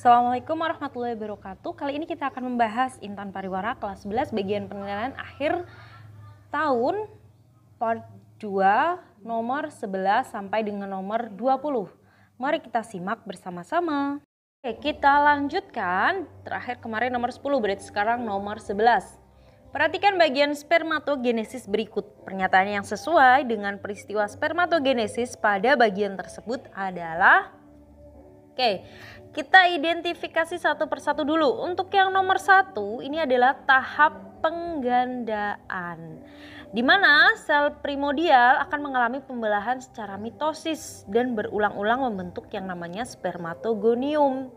Assalamualaikum warahmatullahi wabarakatuh. Kali ini kita akan membahas Intan Pariwara kelas 11 bagian penilaian akhir tahun part 2 nomor 11 sampai dengan nomor 20. Mari kita simak bersama-sama. Oke, kita lanjutkan. Terakhir kemarin nomor 10, berarti sekarang nomor 11. Perhatikan bagian spermatogenesis berikut. Pernyataan yang sesuai dengan peristiwa spermatogenesis pada bagian tersebut adalah kita identifikasi satu persatu dulu. Untuk yang nomor 1 ini adalah tahap penggandaan, di mana sel primordial akan mengalami pembelahan secara mitosis dan berulang-ulang membentuk yang namanya spermatogonium.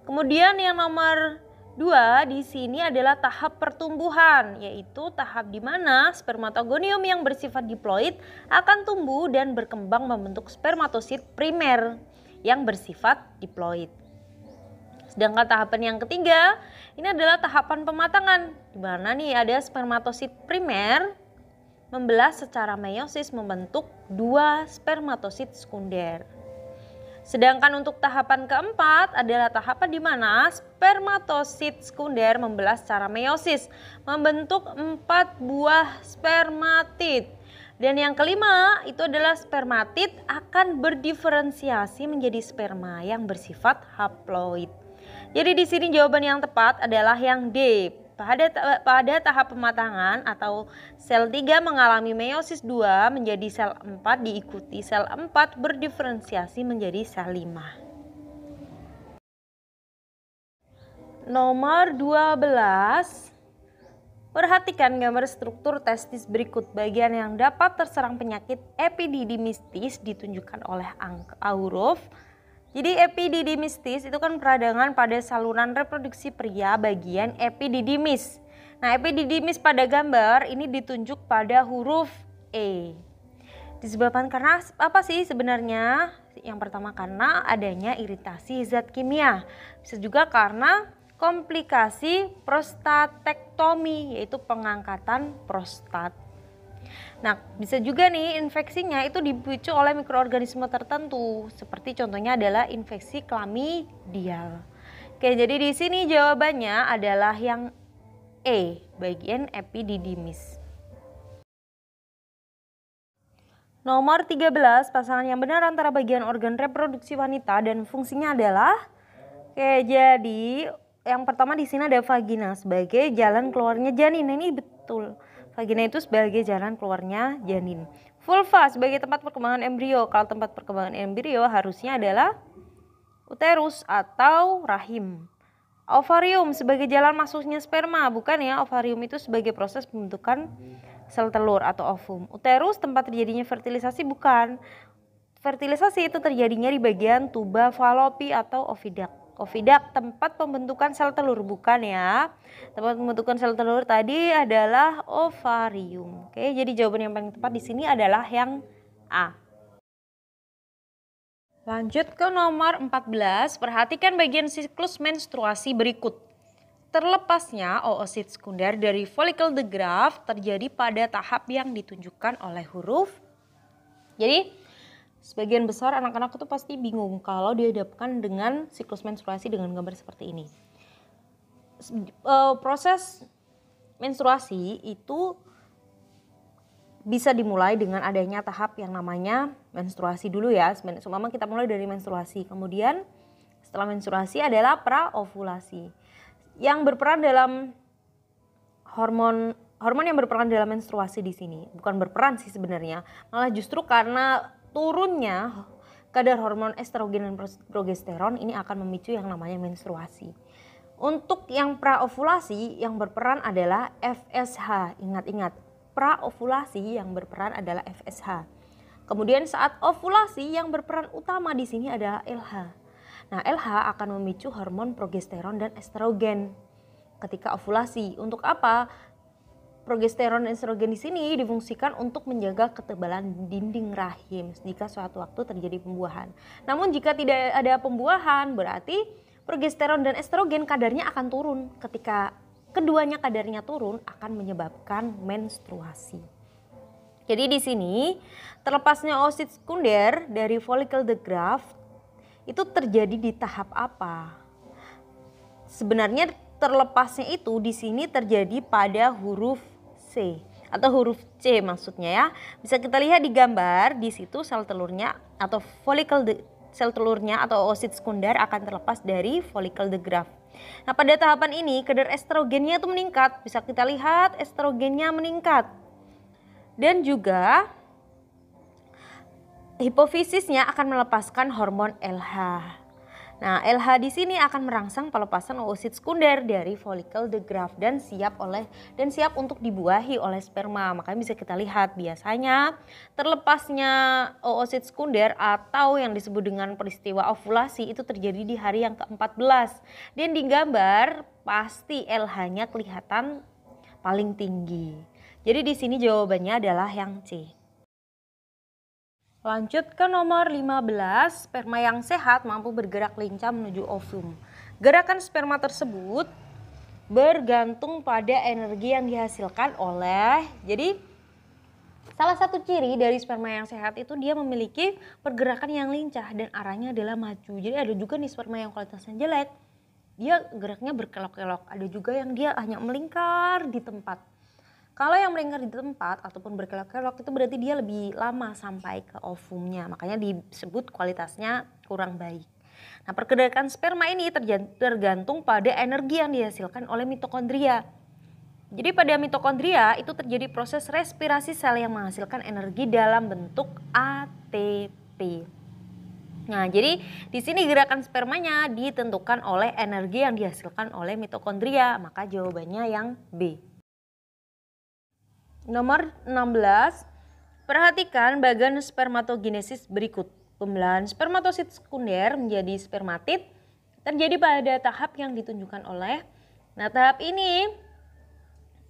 Kemudian yang nomor 2 di sini adalah tahap pertumbuhan, yaitu tahap di mana spermatogonium yang bersifat diploid akan tumbuh dan berkembang membentuk spermatosit primer yang bersifat diploid. Sedangkan tahapan yang ketiga ini adalah tahapan pematangan, di mana nih ada spermatosit primer membelah secara meiosis membentuk 2 spermatosit sekunder. Sedangkan untuk tahapan keempat adalah tahapan di mana spermatosit sekunder membelah secara meiosis membentuk 4 buah spermatid. Dan yang kelima itu adalah spermatid akan berdiferensiasi menjadi sperma yang bersifat haploid. Jadi di sini jawaban yang tepat adalah yang D. Pada tahap pematangan atau sel 3 mengalami meiosis 2 menjadi sel 4 diikuti sel 4 berdiferensiasi menjadi sel 5. Nomor 12. Perhatikan gambar struktur testis berikut. Bagian yang dapat terserang penyakit epididymistis ditunjukkan oleh huruf. Jadi epididymistis itu kan peradangan pada saluran reproduksi pria bagian epididymis. Nah, epididymis pada gambar ini ditunjuk pada huruf E. Disebabkan karena apa sih sebenarnya? Yang pertama karena adanya iritasi zat kimia. Bisa juga karena komplikasi prostatektomi, yaitu pengangkatan prostat. Nah, bisa juga nih infeksinya itu dipicu oleh mikroorganisme tertentu, seperti contohnya adalah infeksi klamidial. Oke, jadi di sini jawabannya adalah yang E, bagian epididymis. Nomor 13, pasangan yang benar antara bagian organ reproduksi wanita dan fungsinya adalah jadi yang pertama di sini ada vagina sebagai jalan keluarnya janin. Nah, ini betul. Vagina itu sebagai jalan keluarnya janin. Vulva sebagai tempat perkembangan embrio. Kalau tempat perkembangan embrio harusnya adalah uterus atau rahim. Ovarium sebagai jalan masuknya sperma, bukan ya. Ovarium itu sebagai proses pembentukan sel telur atau ovum. Uterus tempat terjadinya fertilisasi, bukan. Fertilisasi itu terjadinya di bagian tuba falopi atau ovidak. Ovidak tempat pembentukan sel telur, bukan ya. Tempat pembentukan sel telur tadi adalah ovarium. Oke, jadi jawaban yang paling tepat di sini adalah yang A. Lanjut ke nomor 14, perhatikan bagian siklus menstruasi berikut. Terlepasnya oosit sekunder dari follicle the graft terjadi pada tahap yang ditunjukkan oleh huruf. Jadi sebagian besar anak-anak itu pasti bingung kalau dihadapkan dengan siklus menstruasi dengan gambar seperti ini. Proses menstruasi itu bisa dimulai dengan adanya tahap yang namanya menstruasi dulu ya. Memang kita mulai dari menstruasi. Kemudian setelah menstruasi adalah praovulasi. Yang berperan dalam hormon yang berperan dalam menstruasi di sini. Bukan berperan sih sebenarnya. Malah justru karena turunnya kadar hormon estrogen dan progesteron ini akan memicu yang namanya menstruasi. Untuk yang praovulasi yang berperan adalah FSH. Ingat-ingat, praovulasi yang berperan adalah FSH. Kemudian saat ovulasi yang berperan utama di sini adalah LH. Nah, LH akan memicu hormon progesteron dan estrogen ketika ovulasi. Untuk apa? Progesteron dan estrogen di sini difungsikan untuk menjaga ketebalan dinding rahim jika suatu waktu terjadi pembuahan. Namun jika tidak ada pembuahan, berarti progesteron dan estrogen kadarnya akan turun. Ketika keduanya kadarnya turun akan menyebabkan menstruasi. Jadi di sini terlepasnya oosit sekunder dari follicle the graft itu terjadi di tahap apa? sebenarnya terlepasnya itu di sini terjadi pada huruf C atau huruf C maksudnya ya. Bisa kita lihat di gambar, di situ sel telurnya atau sel telurnya atau oosit sekunder akan terlepas dari folikel the graft. Nah, pada tahapan ini kadar estrogennya itu meningkat. Bisa kita lihat estrogennya meningkat. Dan juga hipofisisnya akan melepaskan hormon LH. Nah, LH di sini akan merangsang pelepasan oosit sekunder dari folikel the graft dan siap untuk dibuahi oleh sperma. Makanya bisa kita lihat biasanya terlepasnya oosit sekunder atau yang disebut dengan peristiwa ovulasi itu terjadi di hari yang ke-14. Dan di gambar pasti LH-nya kelihatan paling tinggi. Jadi di sini jawabannya adalah yang C. Lanjut ke nomor 15, sperma yang sehat mampu bergerak lincah menuju ovum. Gerakan sperma tersebut bergantung pada energi yang dihasilkan jadi salah satu ciri dari sperma yang sehat itu dia memiliki pergerakan yang lincah dan arahnya adalah maju. Jadi ada juga nih sperma yang kualitasnya jelek, dia geraknya berkelok-kelok. Ada juga yang dia hanya melingkar di tempat. Kalau yang melingkar di tempat ataupun berkelok-kelok itu berarti dia lebih lama sampai ke ovumnya. Makanya disebut kualitasnya kurang baik. Nah, pergerakan sperma ini tergantung pada energi yang dihasilkan oleh mitokondria. Jadi pada mitokondria itu terjadi proses respirasi sel yang menghasilkan energi dalam bentuk ATP. Nah, jadi di sini gerakan spermanya ditentukan oleh energi yang dihasilkan oleh mitokondria. Maka jawabannya yang B. Nomor 16, perhatikan bagian spermatogenesis berikut. Pembelahan spermatosit sekunder menjadi spermatid terjadi pada tahap yang ditunjukkan oleh. Nah, tahap ini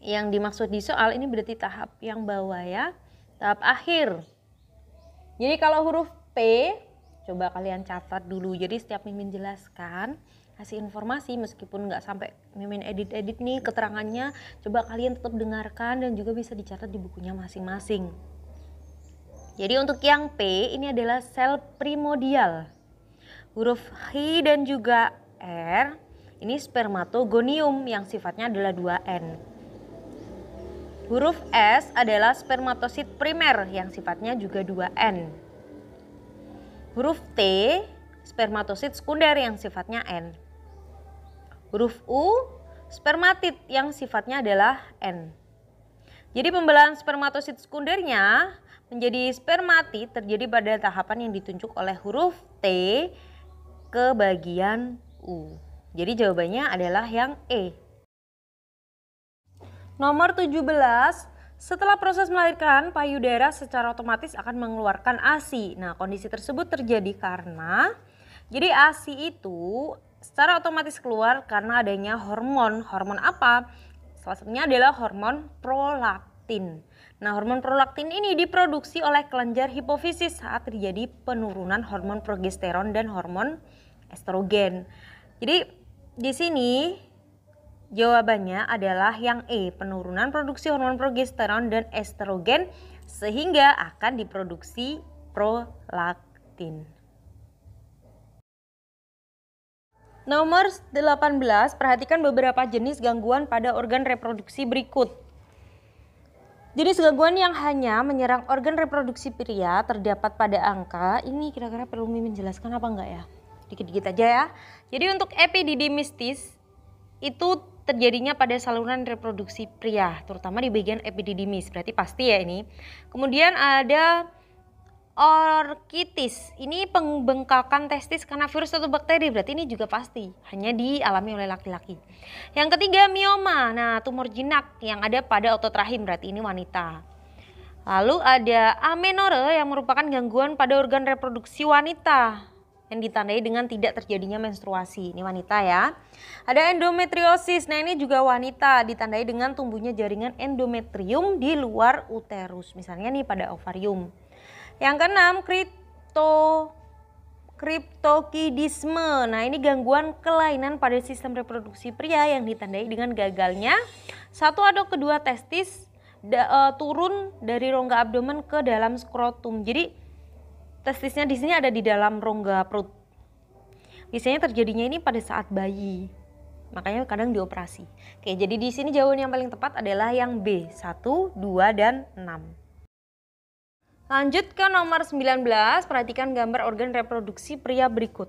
yang dimaksud di soal ini berarti tahap yang bawah ya, tahap akhir. Jadi kalau huruf P, coba kalian catat dulu. Jadi setiap Mimin jelaskan, kasih informasi meskipun nggak sampai Mimin edit-edit nih keterangannya, coba kalian tetap dengarkan dan juga bisa dicatat di bukunya masing-masing. Jadi untuk yang P ini adalah sel primordial. Huruf H dan juga R ini spermatogonium yang sifatnya adalah 2N. Huruf S adalah spermatosit primer yang sifatnya juga 2N. Huruf T spermatosit sekunder yang sifatnya N. Huruf U, spermatid yang sifatnya adalah N. Jadi pembelahan spermatosit sekundernya menjadi spermatid terjadi pada tahapan yang ditunjuk oleh huruf T ke bagian U. Jadi jawabannya adalah yang E. Nomor 17, setelah proses melahirkan, payudara secara otomatis akan mengeluarkan ASI. Nah, kondisi tersebut terjadi karena jadi ASI itu secara otomatis keluar karena adanya hormon. Hormon apa? Salah satunya adalah hormon prolaktin. Nah, hormon prolaktin ini diproduksi oleh kelenjar hipofisis saat terjadi penurunan hormon progesteron dan hormon estrogen. Jadi di sini jawabannya adalah yang E, penurunan produksi hormon progesteron dan estrogen sehingga akan diproduksi prolaktin. Nomor 18, perhatikan beberapa jenis gangguan pada organ reproduksi berikut. Jenis gangguan yang hanya menyerang organ reproduksi pria terdapat pada angka, ini kira-kira perlu Mimin jelaskan apa enggak ya? Dikit-dikit aja ya. Jadi untuk epididymistis itu terjadinya pada saluran reproduksi pria, terutama di bagian epididymis, berarti pasti ya ini. Kemudian ada orkitis, ini pembengkakan testis karena virus atau bakteri, berarti ini juga pasti hanya dialami oleh laki-laki. Yang ketiga mioma, nah tumor jinak yang ada pada otot rahim, berarti ini wanita. Lalu ada amenore yang merupakan gangguan pada organ reproduksi wanita yang ditandai dengan tidak terjadinya menstruasi, ini wanita ya. Ada endometriosis, nah ini juga wanita, ditandai dengan tumbuhnya jaringan endometrium di luar uterus, misalnya nih pada ovarium. Yang keenam, kriptokidisme. Nah, ini gangguan kelainan pada sistem reproduksi pria yang ditandai dengan gagalnya satu atau kedua testis turun dari rongga abdomen ke dalam skrotum. Jadi testisnya di sini ada di dalam rongga perut. Biasanya terjadinya ini pada saat bayi. Makanya kadang dioperasi. Oke, jadi di sini jawaban yang paling tepat adalah yang B, 1, 2, dan 6. Lanjut ke nomor 19, perhatikan gambar organ reproduksi pria berikut.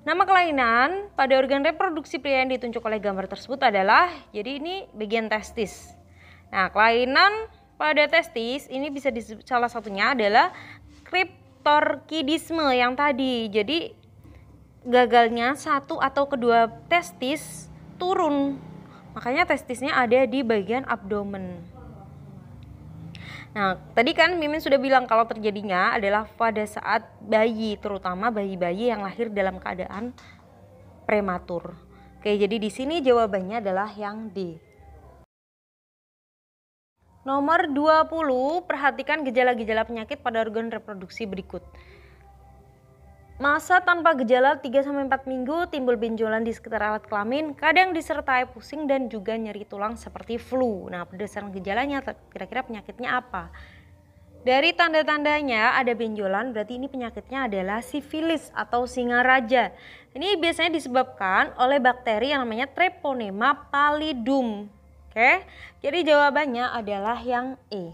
Nama kelainan pada organ reproduksi pria yang ditunjuk oleh gambar tersebut adalah, jadi ini bagian testis. Nah, kelainan pada testis ini bisa disebut, salah satunya adalah kriptorkidisme yang tadi. Jadi gagalnya satu atau kedua testis turun, makanya testisnya ada di bagian abdomen. Nah, tadi kan Mimin sudah bilang kalau terjadinya adalah pada saat bayi, terutama bayi-bayi yang lahir dalam keadaan prematur. Oke, jadi di sini jawabannya adalah yang D. Nomor 20, perhatikan gejala-gejala penyakit pada organ reproduksi berikut. Masa tanpa gejala 3-4 minggu, timbul benjolan di sekitar alat kelamin, kadang disertai pusing dan juga nyeri tulang seperti flu. Nah, berdasarkan gejalanya kira-kira penyakitnya apa? Dari tanda-tandanya ada benjolan, berarti ini penyakitnya adalah sifilis atau singa raja. Ini biasanya disebabkan oleh bakteri yang namanya Treponema pallidum. Oke, jadi jawabannya adalah yang E.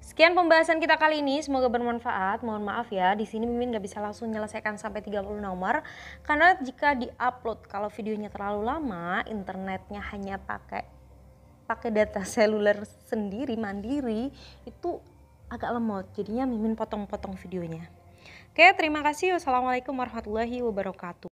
Sekian pembahasan kita kali ini, semoga bermanfaat. Mohon maaf ya, di sini Mimin nggak bisa langsung menyelesaikan sampai 30 nomor karena jika diupload kalau videonya terlalu lama, internetnya hanya pakai data seluler sendiri mandiri, itu agak lemot. Jadinya Mimin potong-potong videonya. Oke, terima kasih. Wassalamualaikum warahmatullahi wabarakatuh.